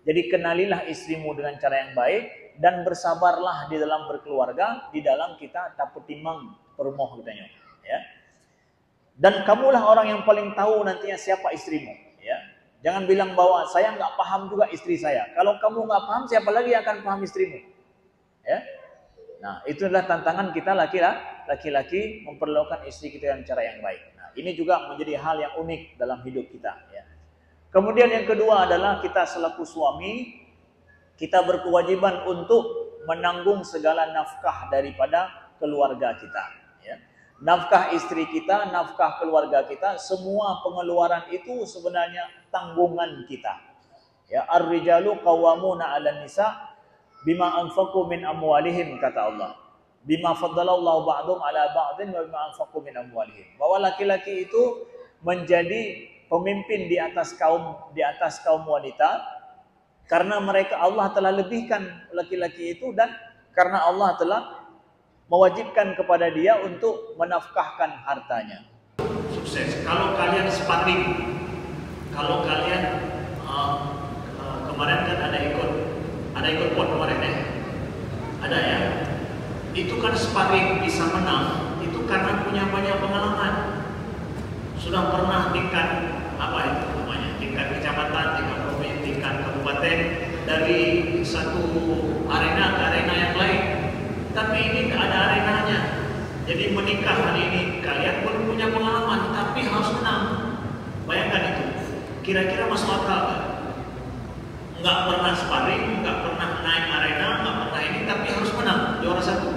Jadi kenalilah istrimu dengan cara yang baik dan bersabarlah di dalam berkeluarga, di dalam kita dapat timang perumoh katanya, ya. Dan kamulah orang yang paling tahu nantinya siapa istrimu, ya. Jangan bilang bahwa saya nggak paham juga istri saya. Kalau kamu nggak paham, siapa lagi yang akan paham istrimu, ya? Nah, itu adalah tantangan kita laki-laki memperlakukan istri kita dengan cara yang baik. Nah, ini juga menjadi hal yang unik dalam hidup kita, ya. Kemudian yang kedua adalah kita selaku suami, kita berkewajiban untuk menanggung segala nafkah daripada keluarga kita, ya. Nafkah istri kita, nafkah keluarga kita, semua pengeluaran itu sebenarnya tanggungan kita. Ya, ar-rijalu qawwamuna 'alan nisa bima anfaqu min amwalihim, kata Allah. Bima faddalallahu ba'dhum 'ala ba'dhin wa bima anfaqu min amwalihim. Bahwa laki-laki itu menjadi pemimpin di atas kaum wanita karena mereka, Allah telah lebihkan laki-laki itu, dan karena Allah telah mewajibkan kepada dia untuk menafkahkan hartanya. Sukses. Kalau kalian sparring, kalau kalian kemarin kan ada ikut pot kemarin ya, ada ya. Itu kan sparring bisa menang, itu karena punya banyak pengalaman. Sudah pernah tingkat apa itu namanya, tingkat kecamatan, tingkat provinsi, tingkat kabupaten, dari satu arena ke arena yang lain. Tapi ini tidak ada arenanya. Jadi menikah hari ini kalian belum punya pengalaman, tapi harus menang. Bayangkan itu. Kira-kira masuk akal kan? Nggak pernah sparring, nggak pernah naik arena, nggak pernah ini, tapi harus menang, juara satu.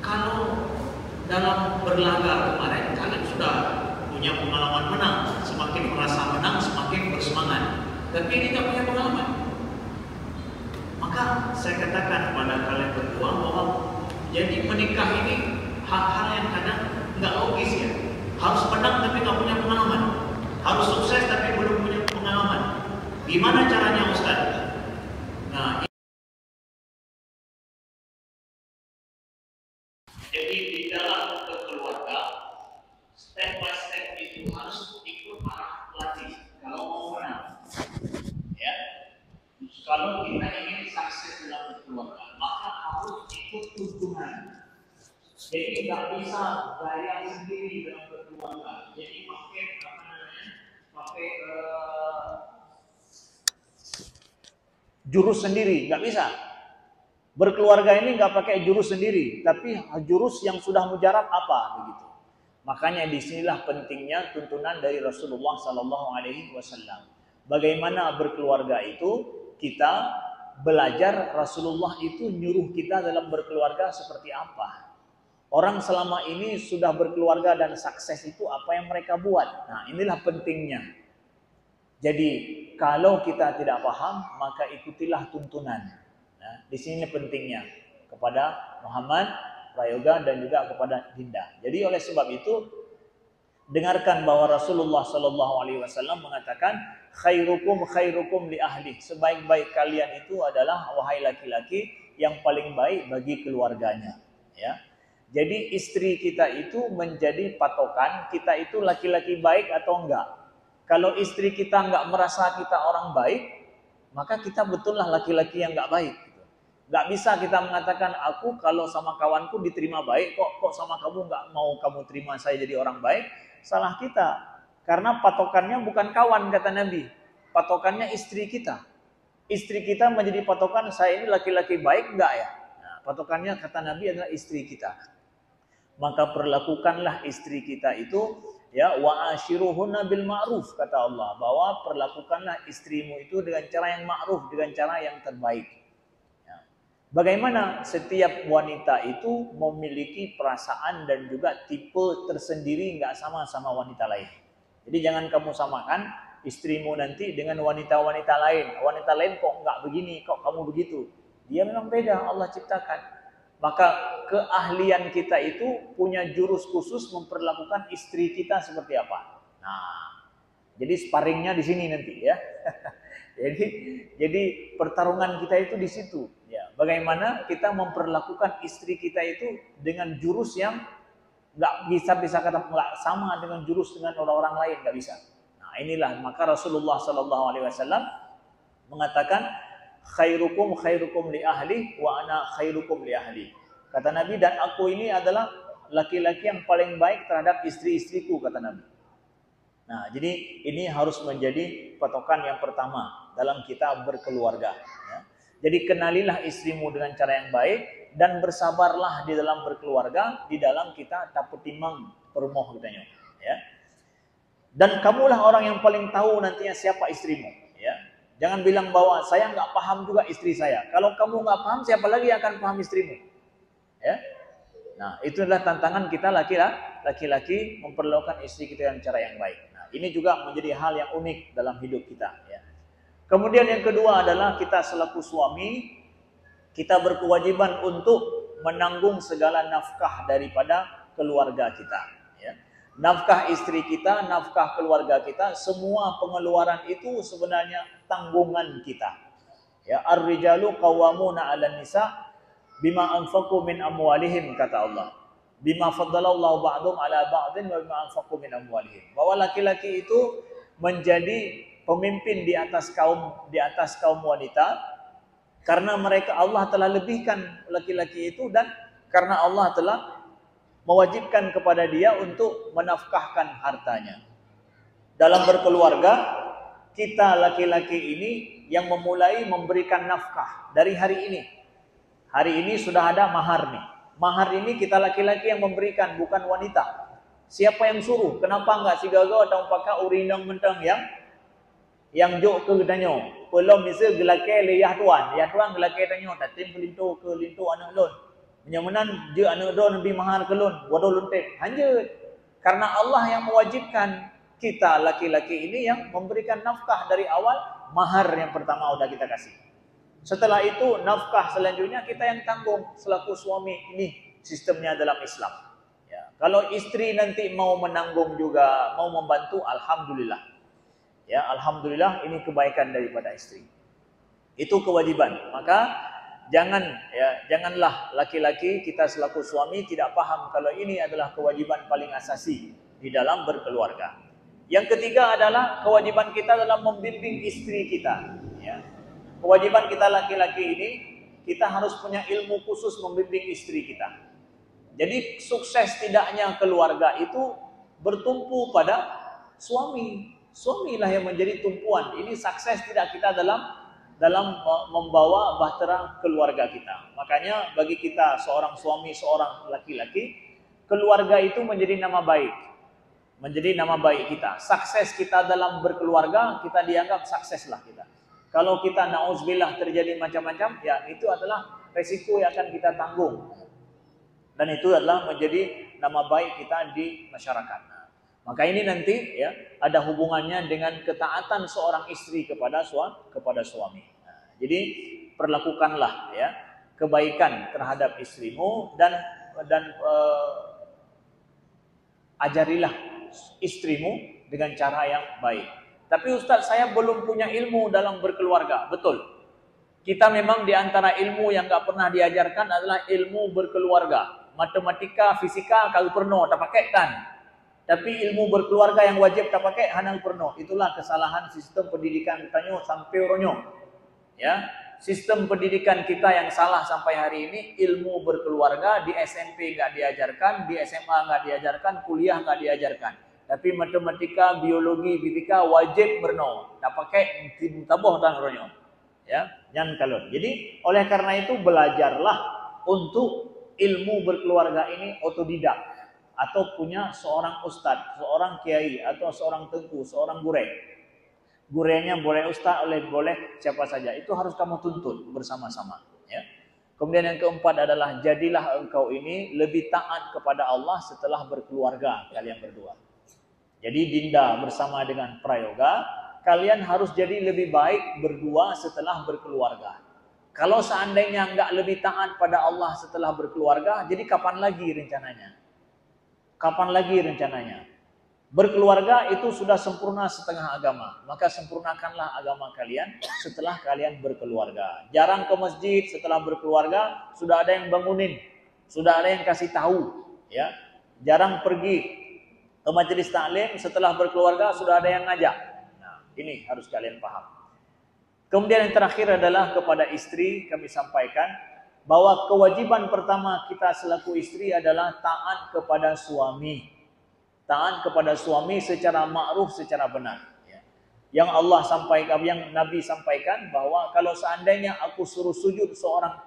Kalau dalam berlaga kemarin kalian sudah punya pengalaman menang, semakin merasa menang, semakin bersemangat. Tapi ini nggak punya pengalaman. Maka saya katakan kepada kalian berdua bahwa jadi menikah ini hal-hal yang kadang nggak logis ya. Harus menang tapi nggak punya pengalaman. Harus sukses tapi belum punya pengalaman. Gimana caranya Ustaz? Nah, jadi di dalam berkeluarga, step by step itu harus ikut arah pelatih kalau mau menang. Ya. Kalau kita ingin sukses dalam berkeluarga, maka harus ikut tuntunan. Jadi nggak bisa gaya sendiri dalam berkeluarga. Jadi pakai apa namanya? Pakai jurus sendiri, nggak bisa. Berkeluarga ini nggak pakai jurus sendiri, tapi jurus yang sudah mujarab apa begitu. Makanya disinilah pentingnya tuntunan dari Rasulullah Sallallahu Alaihi Wasallam. Bagaimana berkeluarga itu, kita belajar Rasulullah itu nyuruh kita dalam berkeluarga seperti apa. Orang selama ini sudah berkeluarga dan sukses itu apa yang mereka buat. Nah, inilah pentingnya. Jadi kalau kita tidak paham, maka ikutilah tuntunan. Nah, di sini pentingnya kepada Muhammad, Prayoga, dan juga kepada Dinda. Jadi oleh sebab itu, dengarkan bahwa Rasulullah Sallallahu Alaihi Wasallam mengatakan, khairukum khairukum li ahli. Sebaik-baik kalian itu adalah wahai laki-laki yang paling baik bagi keluarganya. Ya. Jadi istri kita itu menjadi patokan kita itu laki-laki baik atau enggak. Kalau istri kita enggak merasa kita orang baik, maka kita betullah laki-laki yang enggak baik. Nggak bisa kita mengatakan aku kalau sama kawanku diterima baik, kok sama kamu nggak mau kamu terima saya jadi orang baik. Salah kita, karena patokannya bukan kawan, kata Nabi, patokannya istri kita. Istri kita menjadi patokan, saya ini laki-laki baik nggak ya? Nah, patokannya kata Nabi adalah istri kita. Maka perlakukanlah istri kita itu, ya, wa ashiruhunna bil ma'ruf, kata Allah, bahwa perlakukanlah istrimu itu dengan cara yang ma'ruf, dengan cara yang terbaik. Bagaimana setiap wanita itu memiliki perasaan dan juga tipe tersendiri, nggak sama wanita lain. Jadi jangan kamu samakan istrimu nanti dengan wanita-wanita lain. Wanita lain kok nggak begini, kok kamu begitu. Dia memang beda, Allah ciptakan. Maka keahlian kita itu punya jurus khusus memperlakukan istri kita seperti apa. Nah, jadi sparringnya di sini nanti ya. Jadi pertarungan kita itu di situ. Ya, bagaimana kita memperlakukan istri kita itu dengan jurus yang nggak bisa kata nggak sama dengan jurus dengan orang-orang lain, nggak bisa. Nah, inilah maka Rasulullah Sallallahu Alaihi Wasallam mengatakan khairukum khairukum li ahli wa ana khairukum li ahli. Kata Nabi, dan aku ini adalah laki-laki yang paling baik terhadap istri-istriku, kata Nabi. Nah, jadi ini harus menjadi patokan yang pertama dalam kita berkeluarga. Ya. Jadi kenalilah istrimu dengan cara yang baik dan bersabarlah di dalam berkeluarga, di dalam kita dapat timang perumoh katanya. Ya. Dan kamulah orang yang paling tahu nantinya siapa istrimu. Ya. Jangan bilang bahwa saya nggak paham juga istri saya. Kalau kamu nggak paham, siapa lagi yang akan paham istrimu? Ya. Nah, itu adalah tantangan kita laki-laki memperlakukan istri kita dengan cara yang baik. Nah, ini juga menjadi hal yang unik dalam hidup kita. Ya. Kemudian yang kedua adalah kita selaku suami, kita berkewajiban untuk menanggung segala nafkah daripada keluarga kita. Ya. Nafkah istri kita, nafkah keluarga kita, semua pengeluaran itu sebenarnya tanggungan kita. Ya, ar-rijalu qawwamuna 'alan nisa bima anfaqu min amwalihim, kata Allah. Bima faddalallahu ba'dhum 'ala ba'dhin wa bima anfaqu min amwalihim. Bahwa laki-laki itu menjadi pemimpin di atas kaum wanita karena mereka, Allah telah lebihkan laki-laki itu, dan karena Allah telah mewajibkan kepada dia untuk menafkahkan hartanya. Dalam berkeluarga, kita laki-laki ini yang memulai memberikan nafkah dari hari ini. Hari ini sudah ada mahar nih. Mahar ini kita laki-laki yang memberikan, bukan wanita. Siapa yang suruh? Kenapa enggak si gagal atau pakai urinang mentang yang jok ke danyo? Pelom misal gelake le yah tuan gelake danyo, tatim kelintu ke lintu anak lon. Menyamanan je anak don lebih mahar ke lon, waduh lontet. Hanjut. Karena Allah yang mewajibkan kita laki-laki ini yang memberikan nafkah dari awal, mahar yang pertama udah kita kasih. Setelah itu nafkah selanjutnya kita yang tanggung selaku suami. Ini sistemnya dalam Islam. Ya. Kalau istri nanti mau menanggung juga, mau membantu, alhamdulillah. Ya, alhamdulillah, ini kebaikan daripada istri. Itu kewajiban. Maka janganlah laki-laki kita selaku suami tidak paham kalau ini adalah kewajiban paling asasi di dalam berkeluarga. Yang ketiga adalah kewajiban kita dalam membimbing istri kita. Ya. Kewajiban kita laki-laki ini, kita harus punya ilmu khusus membimbing istri kita. Jadi sukses tidaknya keluarga itu bertumpu pada suami. Suamilah yang menjadi tumpuan. Ini sukses tidak kita dalam membawa bahtera keluarga kita. Makanya bagi kita seorang suami, seorang laki-laki, keluarga itu menjadi nama baik. Menjadi nama baik kita. Sukses kita dalam berkeluarga, kita dianggap sukseslah kita. Kalau kita na'udzubillah terjadi macam-macam, ya itu adalah resiko yang akan kita tanggung. Dan itu adalah menjadi nama baik kita di masyarakat. Nah, maka ini nanti ya ada hubungannya dengan ketaatan seorang istri kepada suami. Nah, jadi perlakukanlah ya kebaikan terhadap istrimu dan ajarilah istrimu dengan cara yang baik. Tapi Ustaz, saya belum punya ilmu dalam berkeluarga. Betul. Kita memang di antara ilmu yang tak pernah diajarkan adalah ilmu berkeluarga. Matematika, fisika, kau pernah tak pakai kan? Tapi ilmu berkeluarga yang wajib tak pakai, hanang pernah. Itulah kesalahan sistem pendidikan kita sampai ronyo. Ya, sistem pendidikan kita yang salah sampai hari ini, ilmu berkeluarga di SMP enggak diajarkan, di SMA enggak diajarkan, kuliah enggak diajarkan. Tapi matematika, biologi, fisika wajib berno. Tak pakai taboh dan ronyo. Ya, jangan kalon. Jadi oleh karena itu belajarlah untuk ilmu berkeluarga ini otodidak atau punya seorang ustadz, seorang kiai atau seorang tengku, seorang gureh. Gurehnya boleh ustadz, boleh siapa saja. Itu harus kamu tuntut bersama-sama. Ya. Kemudian yang keempat adalah jadilah engkau ini lebih taat kepada Allah setelah berkeluarga kalian berdua. Jadi Dinda bersama dengan Prayoga, kalian harus jadi lebih baik berdua setelah berkeluarga. Kalau seandainya enggak lebih taat pada Allah setelah berkeluarga, jadi kapan lagi rencananya? Kapan lagi rencananya? Berkeluarga itu sudah sempurna setengah agama. Maka sempurnakanlah agama kalian setelah kalian berkeluarga. Jarang ke masjid setelah berkeluarga, sudah ada yang bangunin. Sudah ada yang kasih tahu. Ya. Jarang pergi ke majelis taklim setelah berkeluarga, sudah ada yang ngajak. Nah, ini harus kalian paham. Kemudian yang terakhir adalah kepada istri kami sampaikan bahwa kewajiban pertama kita selaku istri adalah taat kepada suami. Taat kepada suami secara ma'ruf, secara benar. Yang Allah sampaikan, yang Nabi sampaikan bahwa kalau seandainya aku suruh sujud seorang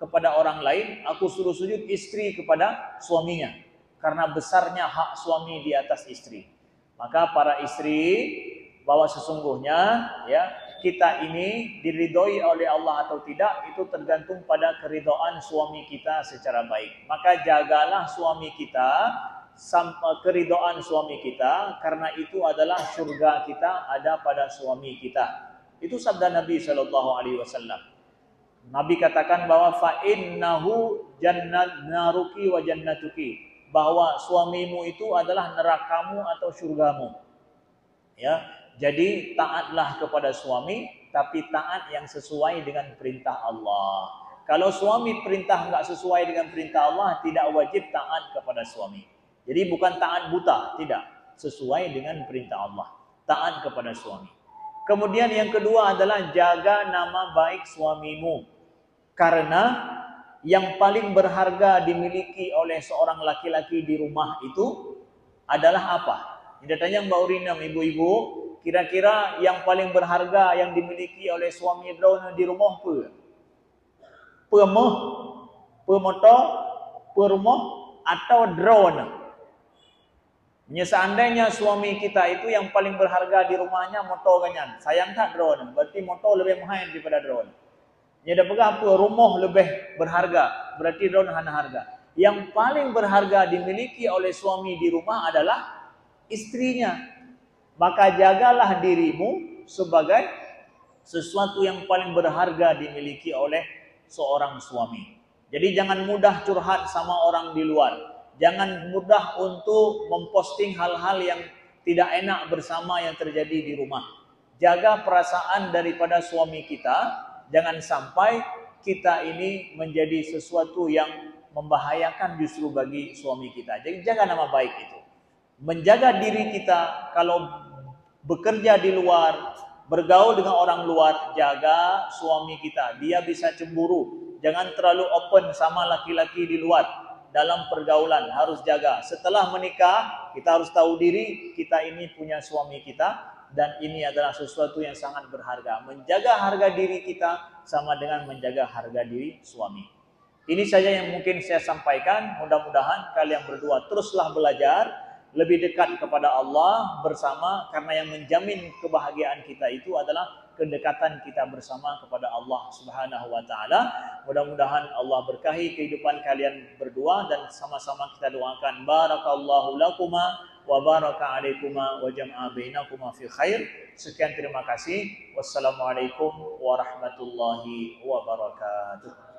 kepada orang lain, aku suruh sujud istri kepada suaminya. Karena besarnya hak suami di atas istri. Maka para istri, bahwa sesungguhnya ya kita ini diridhoi oleh Allah atau tidak itu tergantung pada keridhaan suami kita secara baik. Maka jagalah suami kita, keridhaan suami kita, karena itu adalah surga kita ada pada suami kita. Itu sabda Nabi SAW. Nabi katakan bahwa fa innahu jannat naruki wa jannatuki, bahwa suamimu itu adalah nerakamu atau surgamu. Ya, jadi taatlah kepada suami, tapi taat yang sesuai dengan perintah Allah. Kalau suami perintah enggak sesuai dengan perintah Allah, tidak wajib taat kepada suami. Jadi bukan taat buta, tidak. Sesuai dengan perintah Allah. Taat kepada suami. Kemudian yang kedua adalah jaga nama baik suamimu. Karena yang paling berharga dimiliki oleh seorang laki-laki di rumah itu adalah apa? Ini datanya Mbak Urinam, ibu-ibu, kira-kira yang paling berharga yang dimiliki oleh suami di rumah apa? Pemah, pemotor, perumah, atau drone? Seandainya suami kita itu yang paling berharga di rumahnya motor ganyan, sayang tak drone? Berarti motor lebih mahal daripada drone. Dia dah pegang apa? Rumah lebih berharga, berarti drone hana harga. Yang paling berharga dimiliki oleh suami di rumah adalah istrinya. Maka jagalah dirimu sebagai sesuatu yang paling berharga dimiliki oleh seorang suami. Jadi jangan mudah curhat sama orang di luar. Jangan mudah untuk memposting hal-hal yang tidak enak bersama yang terjadi di rumah. Jaga perasaan daripada suami kita. Jangan sampai kita ini menjadi sesuatu yang membahayakan justru bagi suami kita. Jadi jaga nama baik itu. Menjaga diri kita kalau bekerja di luar, bergaul dengan orang luar, jaga suami kita. Dia bisa cemburu. Jangan terlalu open sama laki-laki di luar. Dalam pergaulan harus jaga. Setelah menikah, kita harus tahu diri kita ini punya suami kita dan ini adalah sesuatu yang sangat berharga. Menjaga harga diri kita sama dengan menjaga harga diri suami. Ini saja yang mungkin saya sampaikan. Mudah-mudahan kalian berdua teruslah belajar lebih dekat kepada Allah bersama, karena yang menjamin kebahagiaan kita itu adalah kedekatan kita bersama kepada Allah Subhanahu wa taala. Mudah-mudahan Allah berkahi kehidupan kalian berdua dan sama-sama kita doakan barakallahu lakuma wa baraka alaikuma wa jama'a bainakuma fi khair. Sekian, terima kasih. Wassalamualaikum warahmatullahi wabarakatuh.